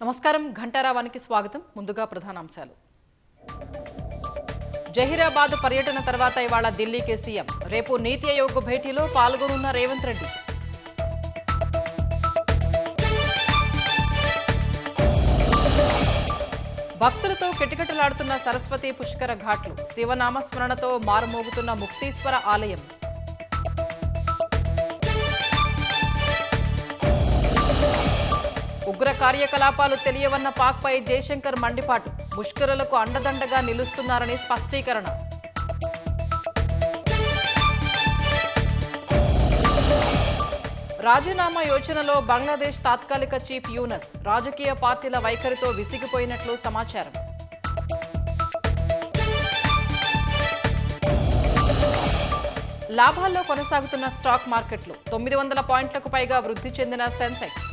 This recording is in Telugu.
నమస్కారం ఘంటారావానికి స్వాగతం. ముందుగా ప్రధానాంశాలు. జహీరాబాద్ పర్యటన తర్వాత ఇవాళ ఢిల్లీకి సీఎం. రేపు నీతి ఆయోగ్ భేటీలో పాల్గొనున్న రేవంత్ రెడ్డి. భక్తులతో కిటకిటలాడుతున్న సరస్వతి పుష్కర ఘాట్లు. శివనామస్మరణతో మారుమోగుతున్న ముక్తీశ్వర ఆలయం. ఉగ్ర కార్యకలాపాలు తెలియవన్న పాక్పై జయశంకర్ మండిపాటు. ముష్కరులకు అండదండగా నిలుస్తున్నారని స్పష్టీకరణ. రాజీనామా యోచనలో బంగ్లాదేశ్ తాత్కాలిక చీఫ్ యూనస్. రాజకీయ పార్టీల వైఖరితో విసిగిపోయినట్లు సమాచారం. లాభాల్లో కొనసాగుతున్న స్టాక్ మార్కెట్లు. 900 పాయింట్లకు పైగా వృద్ధి చెందిన సెన్సెక్స్.